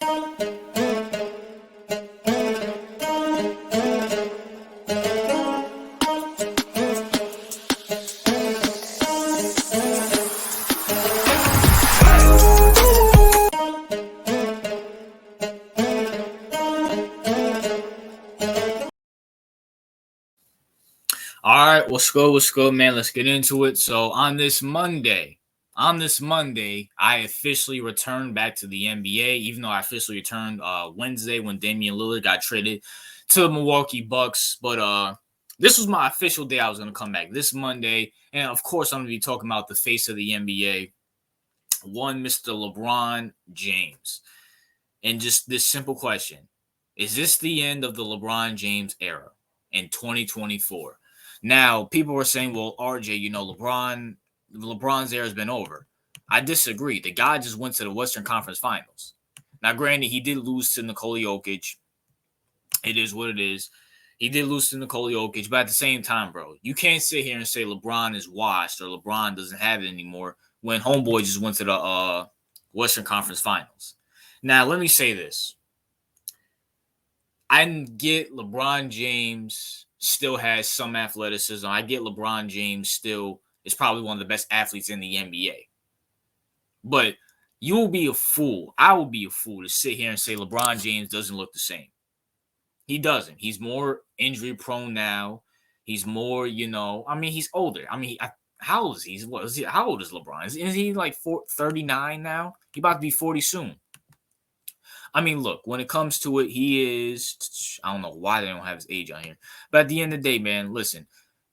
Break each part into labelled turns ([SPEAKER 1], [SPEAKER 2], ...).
[SPEAKER 1] All right, what's good, man? Let's get into it. So on this Monday, I officially returned back to the NBA, even though I officially returned Wednesday when Damian Lillard got traded to the Milwaukee Bucks. But this was my official day I was going to come back this Monday. And of course, I'm going to be talking about the face of the NBA, one Mr. LeBron James. And just this simple question: is this the end of the LeBron James era in 2024? Now, people were saying, well, RJ, LeBron's era has been over. I disagree. The guy just went to the Western Conference Finals. Now, granted, he did lose to Nikola Jokic. It is what it is. He did lose to Nikola Jokic, but at the same time, bro, you can't sit here and say LeBron is washed or LeBron doesn't have it anymore when homeboy just went to the Western Conference Finals. Now, let me say this. I get LeBron James still has some athleticism. I get LeBron James still is probably one of the best athletes in the NBA. But you will be a fool. I will be a fool to sit here and say LeBron James doesn't look the same. He doesn't. He's more injury prone now. He's more, he's older. How old is he? How old is LeBron? Is he like 39 now? He's about to be 40 soon. Look, when it comes to it, he is, I don't know why they don't have his age on here. But at the end of the day, man, listen,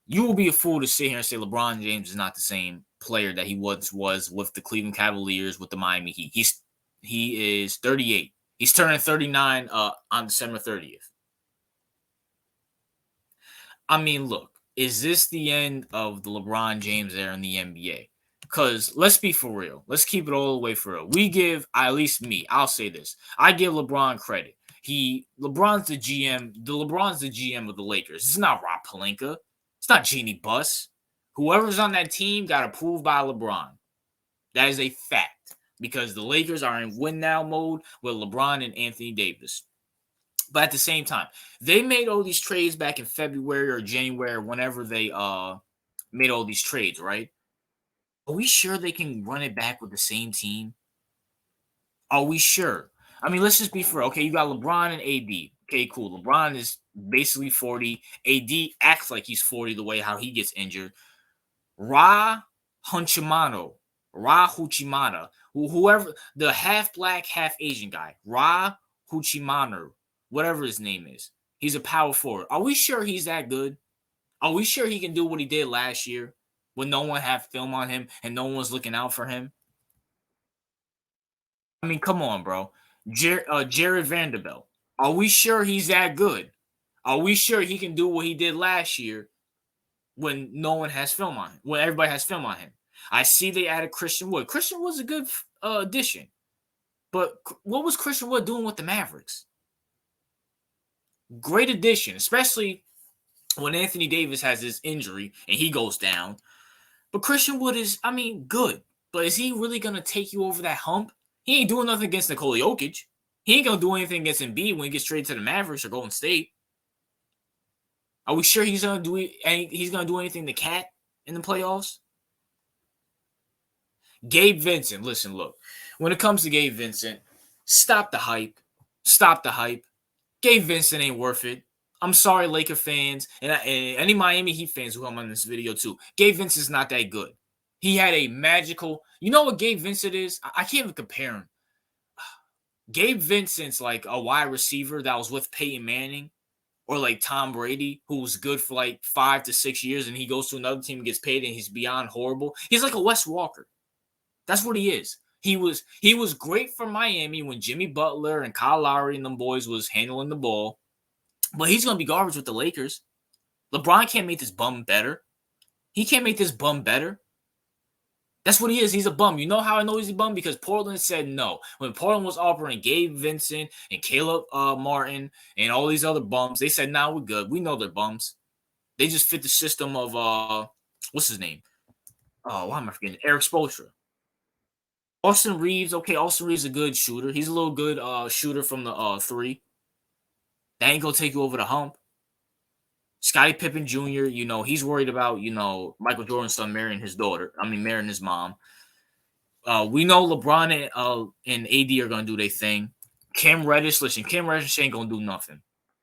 [SPEAKER 1] you will be a fool to sit here and say LeBron James is not the same player that he once was with the Cleveland Cavaliers, with the Miami Heat. He is 38. He's turning 39 on December 30th. Look, is this the end of the LeBron James era in the NBA? Because let's be for real. Let's keep it all the way for real. We give, at least me, I'll say this. I give LeBron credit. LeBron's the GM. LeBron's the GM of the Lakers. It's not Rob Pelinka. It's not Jeannie Buss. Whoever's on that team got approved by LeBron. That is a fact. Because the Lakers are in win now mode with LeBron and Anthony Davis. But at the same time, they made all these trades back in February or January or whenever they made all these trades, right? Are we sure they can run it back with the same team? Are we sure? Let's just be fair. Okay, you got LeBron and AD. Okay, cool. LeBron is basically 40. AD acts like he's 40 the way how he gets injured. Ra Hachimura, whoever, the half black, half Asian guy, Ra Hachimura, whatever his name is. He's a power forward. Are we sure he's that good? Are we sure he can do what he did last year when no one had film on him and no one was looking out for him? Come on, bro. Jared Vanderbilt. Are we sure he's that good? Are we sure he can do what he did last year when no one has film on him? When everybody has film on him? I see they added Christian Wood. Christian Wood's a good addition. But what was Christian Wood doing with the Mavericks? Great addition, especially when Anthony Davis has his injury and he goes down. But Christian Wood is, good. But is he really going to take you over that hump? He ain't doing nothing against Nikola Jokic. He ain't going to do anything against Embiid when he gets traded to the Mavericks or Golden State. Are we sure he's going to do anything to Cat in the playoffs? Gabe Vincent, listen, look. When it comes to Gabe Vincent, stop the hype. Stop the hype. Gabe Vincent ain't worth it. I'm sorry, Laker fans, and any Miami Heat fans who come on this video too. Gabe Vincent's not that good. He had a magical. You know what Gabe Vincent is? I can't even compare him. Gabe Vincent's like a wide receiver that was with Peyton Manning, or like Tom Brady, who was good for like 5 to 6 years, and he goes to another team and gets paid, and he's beyond horrible. He's like a Wes Walker. That's what he is. He was great for Miami when Jimmy Butler and Kyle Lowry and them boys was handling the ball. But he's going to be garbage with the Lakers. LeBron can't make this bum better. He can't make this bum better. That's what he is. He's a bum. You know how I know he's a bum? Because Portland said no. When Portland was offering Gabe Vincent and Caleb Martin and all these other bums, they said, nah, we're good. We know they're bums. They just fit the system of, what's his name? Oh, why am I forgetting? Eric Spoelstra. Austin Reeves, okay, Austin Reeves is a good shooter. He's a little good shooter from the 3. That ain't gonna take you over the hump. Scottie Pippen Jr., he's worried about, Michael Jordan's son marrying his daughter. I mean, marrying his mom. We know LeBron and AD are gonna do their thing. Cam Reddish, listen, Cam Reddish ain't gonna do nothing.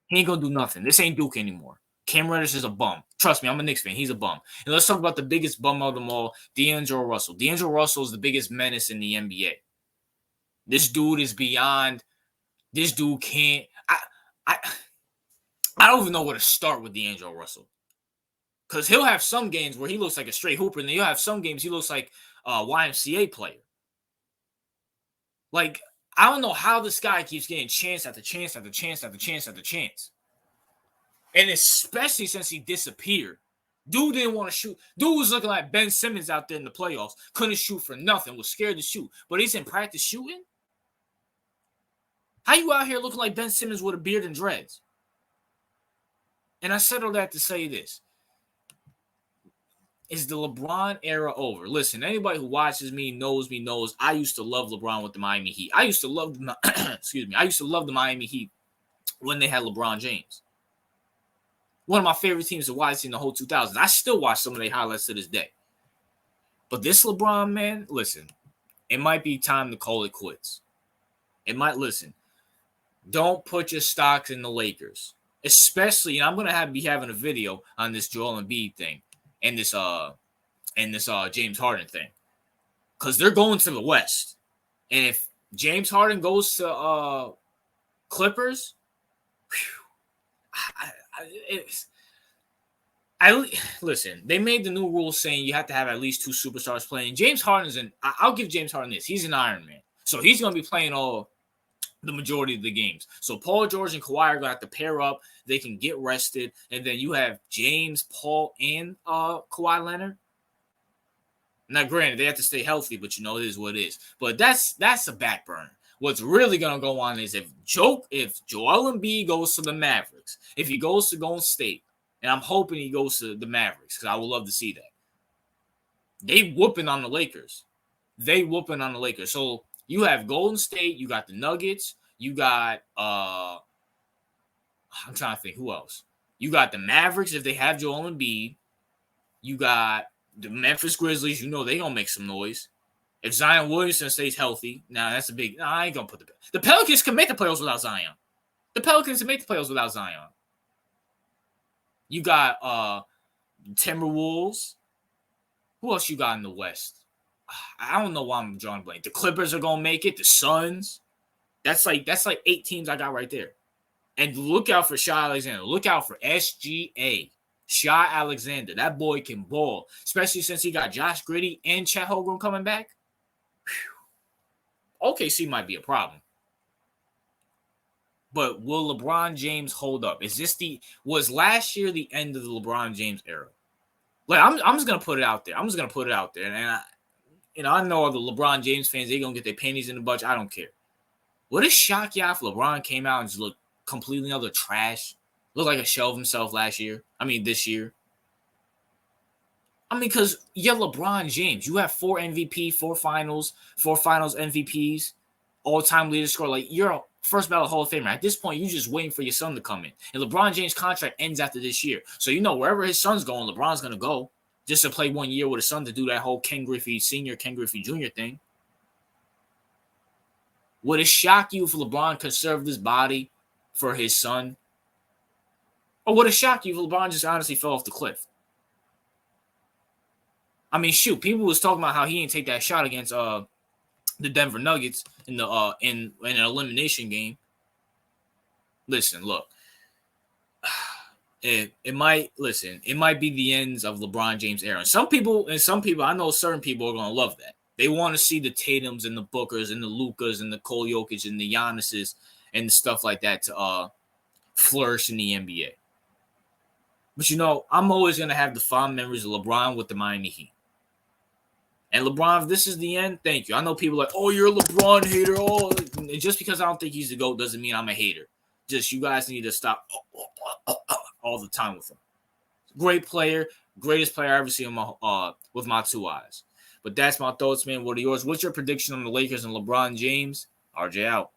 [SPEAKER 1] He ain't gonna do nothing. This ain't Duke anymore. Cam Reddish is a bum. Trust me, I'm a Knicks fan. He's a bum. And let's talk about the biggest bum of them all, D'Angelo Russell. D'Angelo Russell is the biggest menace in the NBA. This dude is beyond. This dude can't. I don't even know where to start with D'Angelo Russell. Because he'll have some games where he looks like a straight hooper, and then he'll have some games he looks like a YMCA player. Like, I don't know how this guy keeps getting chance after chance after chance after chance after chance. And especially since he disappeared. Dude didn't want to shoot. Dude was looking like Ben Simmons out there in the playoffs. Couldn't shoot for nothing. Was scared to shoot. But he's in practice shooting? How you out here looking like Ben Simmons with a beard and dreads? And I said all that to say this. Is the LeBron era over? Listen, anybody who watches me knows I used to love LeBron with the Miami Heat. I used to love the Miami Heat when they had LeBron James. One of my favorite teams to watch in the whole 2000s. I still watch some of their highlights to this day. But this LeBron, man, listen, it might be time to call it quits. Don't put your stocks in the Lakers. Especially, and I'm going to be having a video on this Joel Embiid thing. And this James Harden thing, because they're going to the West, and if James Harden goes to Clippers, listen. They made the new rule saying you have to have at least 2 superstars playing. James Harden's I'll give James Harden this. He's an Iron Man, so he's going to be playing the majority of the games. So Paul George and Kawhi are going to have to pair up. They can get rested. And then you have James, Paul, and Kawhi Leonard. Now, granted, they have to stay healthy, but it is what it is. But that's a back burner. What's really going to go on is if Joel Embiid goes to the Mavericks, if he goes to Golden State, and I'm hoping he goes to the Mavericks because I would love to see that. They whooping on the Lakers. So you have Golden State, you got the Nuggets, you got I'm trying to think who else. You got the Mavericks if they have Joel Embiid. You got the Memphis Grizzlies, they gonna make some noise. If Zion Williamson stays healthy, that's a big. I ain't gonna put the Pelicans can make the playoffs without Zion. You got Timberwolves. Who else you got in the West? I don't know why I'm drawing a blank. The Clippers are gonna make it. The Suns. That's like 8 teams I got right there. And look out for Shai Alexander. Look out for SGA. Shai Alexander. That boy can ball. Especially since he got Josh Giddey and Chet Holmgren coming back. Whew. OKC might be a problem. But will LeBron James hold up? Was last year the end of the LeBron James era? Like, I'm just gonna put it out there. And I know the LeBron James fans, they're going to get their panties in the bunch. I don't care. Would it shock you if LeBron came out and just looked completely other trash? Looked like a shell of himself this year. Because you're LeBron James. You have 4 MVP, 4 finals MVPs, all-time leader scorer. Like, you're a first ballot Hall of Famer. At this point, you're just waiting for your son to come in. And LeBron James' contract ends after this year. So, wherever his son's going, LeBron's going to go. Just to play 1 year with his son to do that whole Ken Griffey Sr., Ken Griffey Jr. thing. Would it shock you if LeBron conserved his body for his son? Or would it shock you if LeBron just honestly fell off the cliff? People was talking about how he didn't take that shot against the Denver Nuggets in the in an elimination game. Listen, look. It might be the ends of LeBron James era. Some people, I know certain people are going to love that. They want to see the Tatums and the Bookers and the Lukas and the Cole Jokic and the Giannis's and stuff like that to flourish in the NBA. But I'm always going to have the fond memories of LeBron with the Miami Heat. And LeBron, if this is the end, thank you. I know people are like, oh, you're a LeBron hater. Oh, and just because I don't think he's the GOAT doesn't mean I'm a hater. Just you guys need to stop all the time with him. Great player, greatest player I ever seen with my 2 eyes. But that's my thoughts, man. What are yours? What's your prediction on the Lakers and LeBron James? RJ out.